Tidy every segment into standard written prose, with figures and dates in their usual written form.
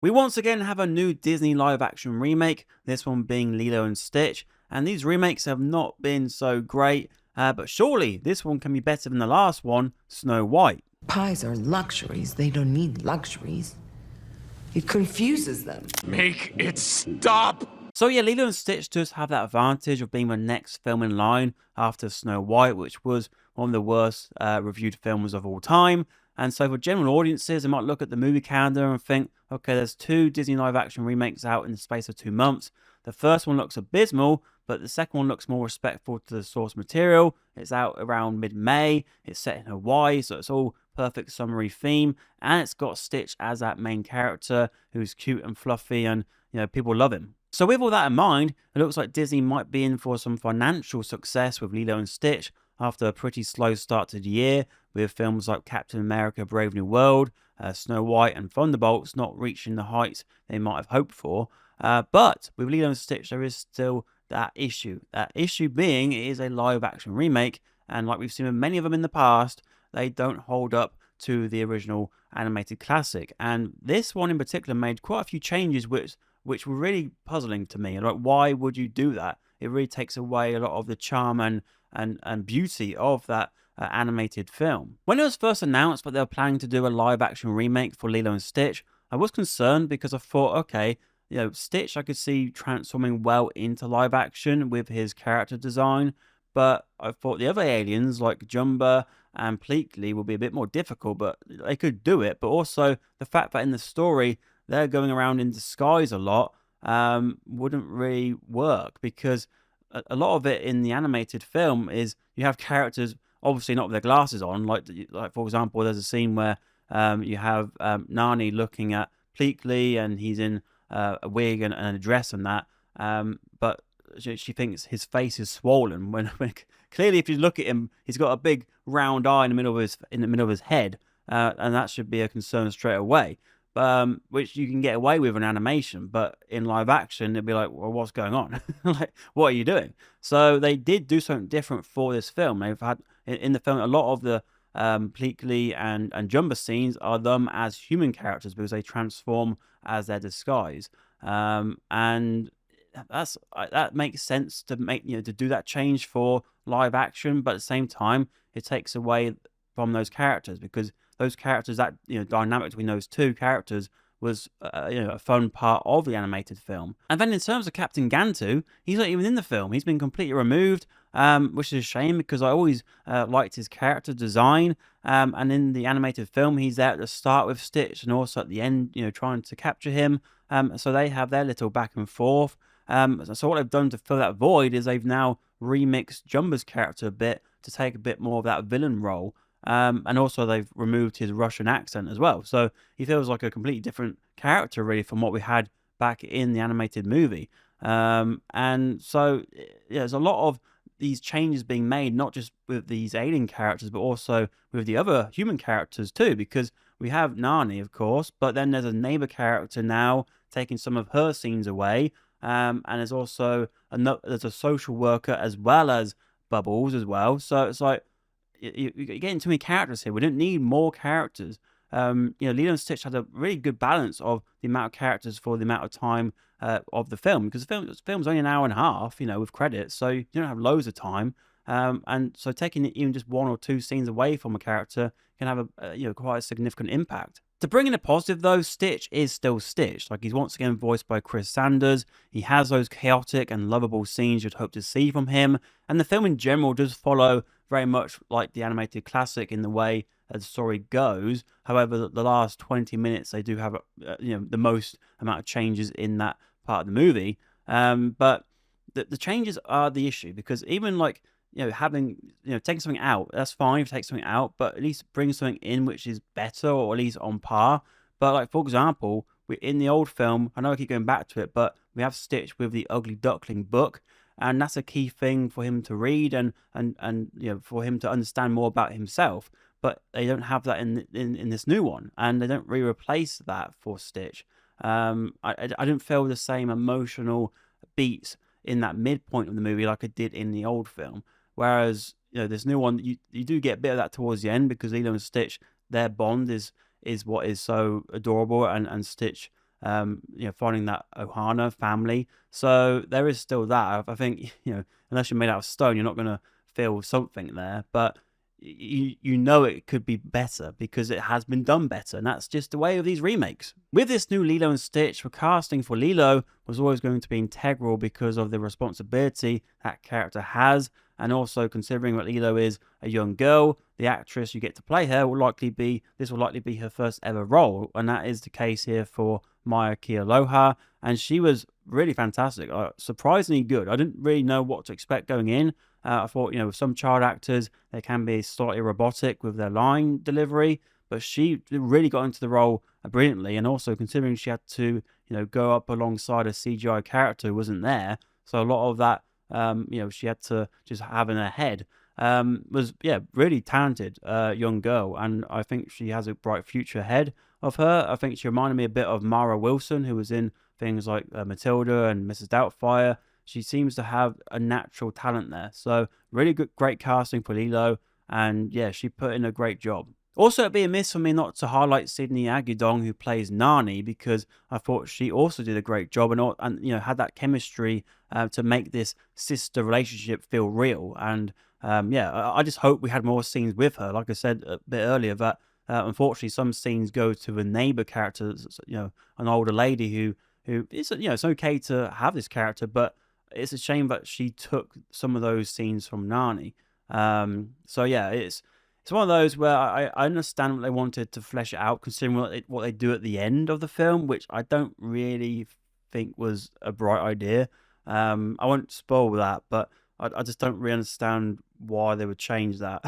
We once again have a new Disney live action remake, this one being Lilo and Stitch, and these remakes have not been so great, but surely this one can be better than the last one, Snow White. Pies are luxuries. They don't need luxuries. It confuses them. Make it stop! So yeah, Lilo and Stitch does have that advantage of being the next film in line after Snow White, which was one of the worst reviewed films of all time. And so for general audiences, they might look at the movie calendar and think, okay, there's two Disney live action remakes out in the space of 2 months. The first one looks abysmal, but the second one looks more respectful to the source material. It's out around mid-May. It's set in Hawaii, so it's all perfect summery theme. And it's got Stitch as that main character who's cute and fluffy and, people love him. So with all that in mind, it looks like Disney might be in for some financial success with Lilo and Stitch after a pretty slow start to the year, with films like Captain America Brave New World, Snow White and Thunderbolts not reaching the heights they might have hoped for. But with Lilo and Stitch, there is still that issue. That issue being it is a live action remake, and like we've seen with many of them in the past, they don't hold up to the original animated classic. And this one in particular made quite a few changes which were really puzzling to me. Like, why would you do that? It really takes away a lot of the charm and beauty of that animated film. When it was first announced that they were planning to do a live action remake for Lilo and Stitch, I was concerned because I thought, okay, Stitch I could see transforming well into live action with his character design, but I thought the other aliens like Jumba and Pleakley would be a bit more difficult, but they could do it. But also the fact that in the story they're going around in disguise a lot wouldn't really work, because a lot of it in the animated film is you have characters obviously not with their glasses on, like for example, there's a scene where you have Nani looking at Pleakley and he's in a wig and a dress and that, but she thinks his face is swollen when clearly if you look at him, he's got a big round eye in the middle of his head, and that should be a concern straight away. Which you can get away with in animation, but in live action, it'd be like, well, what's going on? Like, what are you doing? So they did do something different for this film. They've had in the film a lot of the Pleakley and Jumba scenes are them as human characters because they transform as their disguise, and that makes sense to make to do that change for live action, but at the same time, it takes away from those characters because those characters, that dynamic between those two characters was a fun part of the animated film. And then in terms of Captain Gantu, he's not even in the film. He's been completely removed, which is a shame because I always liked his character design. And in the animated film, he's there at the start with Stitch and also at the end, trying to capture him. So they have their little back and forth. So what they've done to fill that void is they've now remixed Jumba's character a bit to take a bit more of that villain role. And also they've removed his Russian accent as well. So he feels like a completely different character really from what we had back in the animated movie. And so there's a lot of these changes being made, not just with these alien characters, but also with the other human characters too, because we have Nani, of course, but then there's a neighbor character now taking some of her scenes away. And there's also there's a social worker as well as Bubbles as well. So it's like, you're getting too many characters here. We didn't need more characters. Lilo and Stitch had a really good balance of the amount of characters for the amount of time of the film, because the film's only an hour and a half, with credits, so you don't have loads of time. And so taking even just one or two scenes away from a character can have quite a significant impact. To bring in a positive though, Stitch is still Stitch. Like, he's once again voiced by Chris Sanders. He has those chaotic and lovable scenes you'd hope to see from him. And the film in general does follow very much like the animated classic in the way the story goes. However, the last 20 minutes, they do have the most amount of changes in that part of the movie. But the changes are the issue, because even like, having, taking something out, that's fine if you take something out, but at least bring something in which is better or at least on par. But like, for example, in the old film, I know I keep going back to it, but we have Stitch with the Ugly Duckling book, and that's a key thing for him to read and for him to understand more about himself. But they don't have that in this new one, and they don't really replace that for Stitch. I didn't feel the same emotional beats in that midpoint of the movie like I did in the old film. Whereas, this new one, you do get a bit of that towards the end, because Lilo and Stitch, their bond is what is so adorable, and Stitch finding that Ohana family. So there is still that. I think, unless you're made out of stone, you're not going to feel something there. But it could be better because it has been done better, and that's just the way of these remakes. With this new Lilo and Stitch, the casting for Lilo was always going to be integral because of the responsibility that character has, and also considering that Lilo is a young girl, the actress you get to play her will likely be her first ever role, and that is the case here for Maya Kealoha, and she was really fantastic, surprisingly good. I didn't really know what to expect going in. I thought, with some child actors, they can be slightly robotic with their line delivery, but she really got into the role brilliantly. And also considering she had to, go up alongside a CGI character who wasn't there, so a lot of that, she had to just have in her head. Was really talented young girl, and I think she has a bright future ahead of her. I think she reminded me a bit of Mara Wilson, who was in things like Matilda and Mrs. Doubtfire. She seems to have a natural talent there. So really great casting for Lilo, and yeah, she put in a great job. Also, it'd be amiss for me not to highlight Sydney Agudong, who plays Nani, because I thought she also did a great job and had that chemistry to make this sister relationship feel real. And I just hope we had more scenes with her. Like I said a bit earlier, that unfortunately some scenes go to the neighbor character, an older lady who is, it's okay to have this character, but it's a shame that she took some of those scenes from Nani. So yeah, it's one of those where I understand what they wanted to flesh it out, considering what they do at the end of the film, which I don't really think was a bright idea. I won't spoil that, but I just don't really understand why they would change that.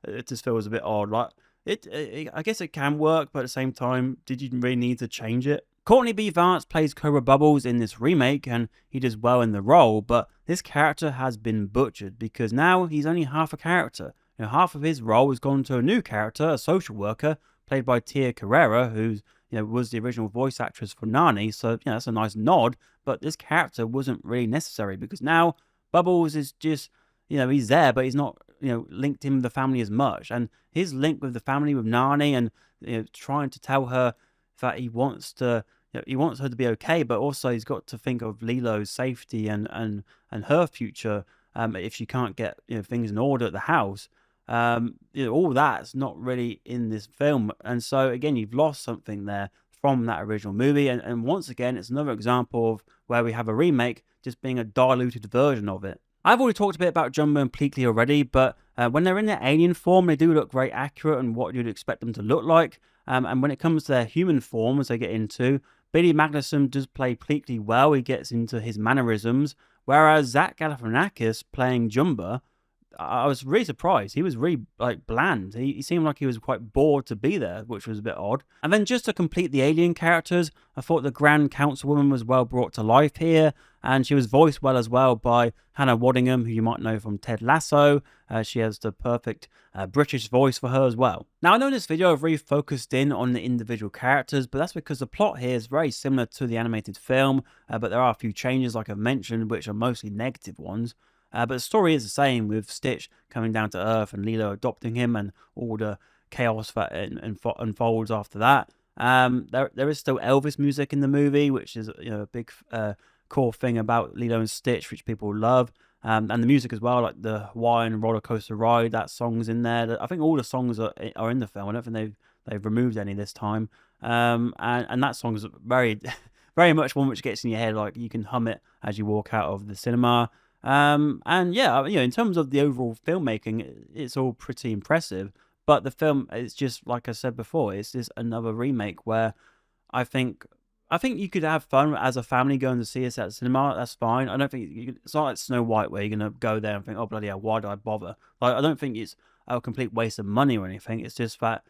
It just feels a bit odd. Like I guess it can work, but at the same time, did you really need to change it? Courtney B. Vance plays Cobra Bubbles in this remake, and he does well in the role, but this character has been butchered because now he's only half a character. Half of his role has gone to a new character, a social worker, played by Tia Carrera, who was the original voice actress for Nani, so that's a nice nod, but this character wasn't really necessary because now Bubbles is just, he's there, but he's not, linked in with the family as much, and his link with the family with Nani and trying to tell her that he wants her to be okay, but also he's got to think of Lilo's safety and her future if she can't get things in order at the house. All that's not really in this film, and so again, you've lost something there from that original movie, and once again, it's another example of where we have a remake just being a diluted version of it. I've already talked a bit about Jumbo and Pleakley already, but when they're in their alien form, they do look very accurate and what you'd expect them to look like. And when it comes to their human form, as they get into, Billy Magnuson does play Pleakley well. He gets into his mannerisms, whereas Zach Galifianakis playing Jumba, I was really surprised. He was really bland. He seemed like he was quite bored to be there, which was a bit odd. And then just to complete the alien characters, I thought the Grand Councilwoman was well brought to life here, and she was voiced well as well by Hannah Waddingham, who you might know from Ted Lasso. She has the perfect British voice for her as well. Now, I know in this video I've really focused in on the individual characters, but that's because the plot here is very similar to the animated film, but there are a few changes, like I've mentioned, which are mostly negative ones. But the story is the same, with Stitch coming down to Earth and Lilo adopting him and all the chaos that unfolds after that. There is still Elvis music in the movie, which is a big core thing about Lilo and Stitch, which people love. And the music as well, like the Hawaiian roller coaster ride, that song's in there. I think all the songs are in the film. I don't think they've removed any this time. And that song is very very much one which gets in your head, like you can hum it as you walk out of the cinema. And yeah, in terms of the overall filmmaking, it's all pretty impressive. But the film is just, like I said before, it's just another remake where I think you could have fun as a family going to see us at the cinema. That's fine. I don't think it's not like Snow White where you're gonna go there and think, oh bloody hell, why did I bother? Like, I don't think it's a complete waste of money or anything. It's just that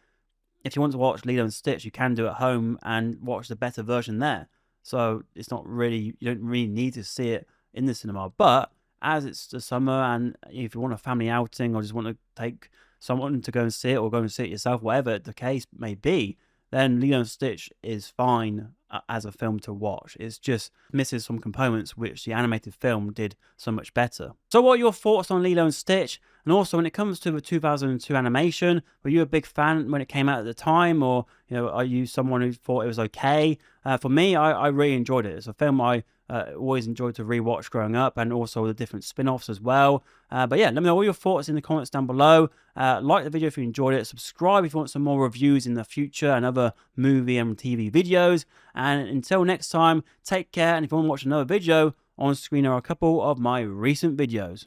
if you want to watch Lilo and Stitch, you can do it at home and watch the better version there. So it's not really, you don't really need to see it in the cinema. But as it's the summer, and if you want a family outing or just want to take someone to go and see it or go and see it yourself, whatever the case may be, then Lilo and Stitch is fine as a film to watch. It's just misses some components which the animated film did so much better. So what are your thoughts on Lilo and Stitch? And also, when it comes to the 2002 animation, were you a big fan when it came out at the time, or are you someone who thought it was okay? For me, I really enjoyed it. It's a film I always enjoyed to rewatch growing up, and also the different spin-offs as well. But yeah, let me know all your thoughts in the comments down below. Like the video if you enjoyed it. Subscribe if you want some more reviews in the future and other movie and TV videos. And until next time, take care. And if you want to watch another video, on screen are a couple of my recent videos.